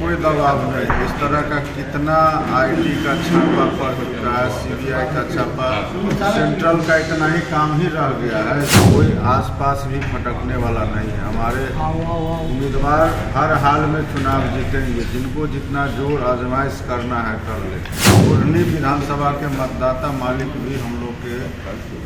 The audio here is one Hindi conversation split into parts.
कोई दबाव नहीं। इस तरह का कितना आईटी का छापा पड़ चुका है, सीबीआई का छापा, सेंट्रल का इतना ही काम ही रह गया है। कोई आसपास भी भटकने वाला नहीं है। हमारे उम्मीदवार हर हाल में चुनाव जीतेंगे। जिनको जितना जोर आजमाइश करना है कर ले। बुढ़नी विधानसभा के मतदाता मालिक भी हम लोग के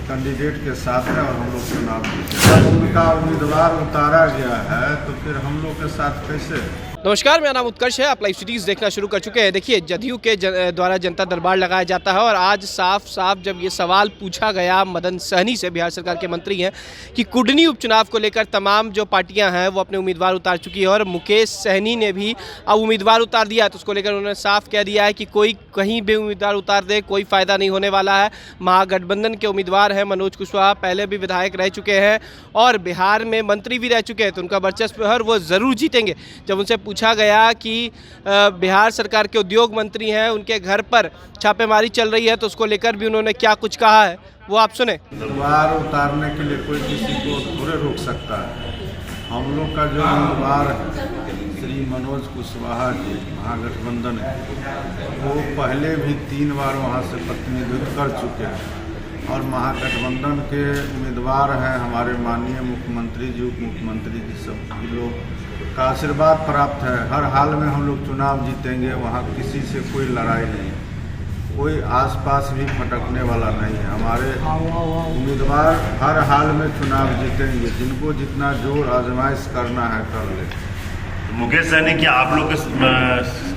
कैंडिडेट के साथ है और हम लोग चुनाव जीते। जब उनका उम्मीदवार उतारा गया है तो फिर हम लोग के साथ कैसे? नमस्कार, मेरा नाम उत्कर्ष है। आप लाइव सीरीज़ देखना शुरू कर चुके हैं। देखिए, जदयू के द्वारा जनता दरबार लगाया जाता है और आज साफ साफ जब ये सवाल पूछा गया मदन सहनी से, बिहार सरकार के मंत्री हैं, कि कुडनी उपचुनाव को लेकर तमाम जो पार्टियां हैं वो अपने उम्मीदवार उतार चुकी है और मुकेश सहनी ने भी अब उम्मीदवार उतार दिया। तो उसको लेकर उन्होंने साफ कह दिया है कि कोई कहीं भी उम्मीदवार उतार दे, कोई फ़ायदा नहीं होने वाला है। महागठबंधन के उम्मीदवार हैं मनोज कुशवाहा, पहले भी विधायक रह चुके हैं और बिहार में मंत्री भी रह चुके हैं, तो उनका वर्चस्व है और वो ज़रूर जीतेंगे। जब उनसे पूछा गया कि बिहार सरकार के उद्योग मंत्री हैं, उनके घर पर छापेमारी चल रही है, तो उसको लेकर भी उन्होंने क्या कुछ कहा है वो आप सुने। उम्मीदवार उतारने के लिए कोई किसी को थोड़े रोक सकता है। हम लोग का जो उम्मीदवार श्री मनोज कुशवाहा जी महागठबंधन है, वो पहले भी 3 बार वहाँ से प्रतिनिधित्व कर चुके हैं और महागठबंधन के उम्मीदवार हैं हमारे माननीय मुख्यमंत्री जी, उप मुख्यमंत्री जी, सभी लोग का आशीर्वाद प्राप्त है। हर हाल में हम लोग चुनाव जीतेंगे। वहाँ किसी से कोई लड़ाई नहीं, कोई आसपास भी भटकने वाला नहीं है। हमारे उम्मीदवार हर हाल में चुनाव जीतेंगे। जिनको जितना जोर आजमाइश करना है कर ले। मुकेश सहनी क्या आप लोग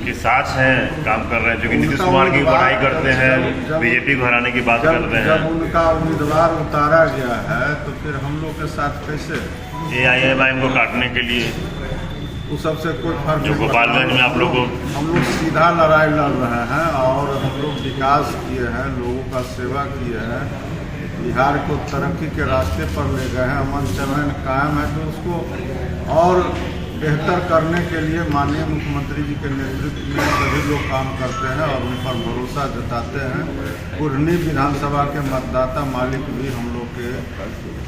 के साथ हैं, काम कर रहे हैं, जो कि नीतीश कुमार की बड़ाई करते हैं, बीजेपी को हराने की बात करते हैं? जब उनका उम्मीदवार उतारा गया है तो फिर हम लोग के साथ कैसे? AIMIM को काटने के लिए वो सबसे कोई फर्क जो गोपालगंज में आप लोग हम लोग सीधा लड़ाई लड़ रहे हैं और हम लोग विकास किए हैं, लोगों का सेवा किए हैं, बिहार को तरक्की के रास्ते पर ले गए हैं। अमन चैन कायम है तो उसको और बेहतर करने के लिए माननीय मुख्यमंत्री जी के नेतृत्व में सभी लोग काम करते हैं और उन पर भरोसा जताते हैं। बुढ़नी विधानसभा के मतदाता मालिक भी हम लोग के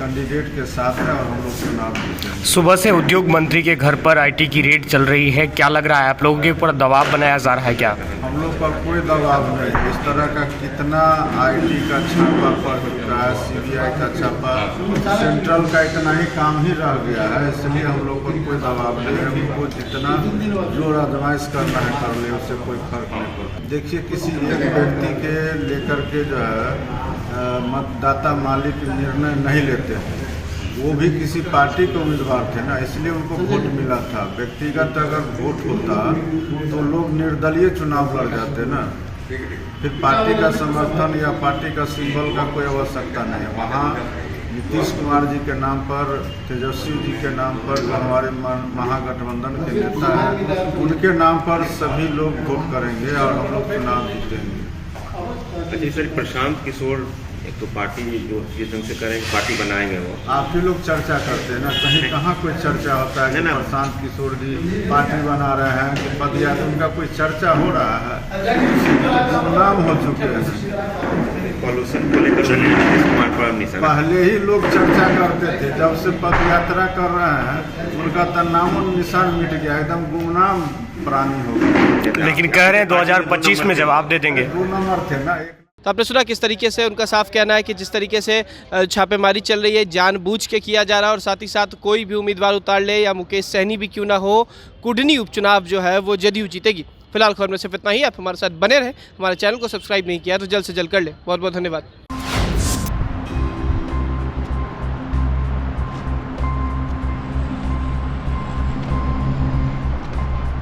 कैंडिडेट के साथ है और हम लोग चुनाव जीते हैं। सुबह से उद्योग मंत्री के घर पर आईटी की रेड चल रही है, क्या लग रहा है आप लोगों के ऊपर दबाव बनाया जा रहा है क्या? हम लोग पर कोई दबाव नहीं। इस तरह का कितना आईटी का छापा पड़ चुका है, सीबीआई का छापा, सेंट्रल का इतना ही काम ही रह गया है। इसलिए हम लोग पर कोई दबाव नहीं है। हमको जितना जोर आजमाइश करना है कर ले, उससे कोई फर्क नहीं पड़ता। देखिए, किसी एक व्यक्ति के लेकर के जो है मतदाता मालिक निर्णय नहीं लेते हैं। वो भी किसी पार्टी के उम्मीदवार थे ना, इसलिए उनको वोट मिला था। व्यक्तिगत अगर वोट होता तो लोग निर्दलीय चुनाव लड़ जाते ना। फिर पार्टी का समर्थन या पार्टी का सिंबल का कोई आवश्यकता नहीं है। वहाँ नीतीश कुमार जी के नाम पर, तेजस्वी जी के नाम पर, जो हमारे महागठबंधन के नेता हैं, उनके नाम पर सभी लोग वोट करेंगे और हम लोग चुनाव जीतेंगे। अच्छा सर, प्रशांत किशोर एक तो पार्टी जो जिस ढंग से करेंगे पार्टी बनाएंगे, वो आप ही लोग चर्चा करते हैं ना, कहीं कहाँ कोई चर्चा होता है कि प्रशांत किशोर जी पार्टी बना रहे हैं कि पदयात्रा, उनका कोई चर्चा हो रहा है? नाम हो चुके हैं। पॉल्यूशन को लेकर नीतीश कुमार पर निशाना पहले ही लोग चर्चा करते थे। जब से पद यात्रा कर रहे हैं उनका तो नाम निशान मिट गया, एकदम गुमनाम प्राणी हो गया। लेकिन कह रहे हैं 2025 में जवाब दे देंगे। 2 नंबर थे ना। तो आपने सुना किस तरीके से उनका साफ कहना है कि जिस तरीके से छापेमारी चल रही है जानबूझ के किया जा रहा है और साथ ही साथ कोई भी उम्मीदवार उतार ले या मुकेश सहनी भी क्यों ना हो, कुडनी उपचुनाव जो है वो जदयू जीतेगी। फिलहाल खबर में सिर्फ इतना ही। आप हमारे साथ बने रहें। हमारे चैनल को सब्सक्राइब नहीं किया तो जल्द से जल्द कर ले। बहुत बहुत धन्यवाद।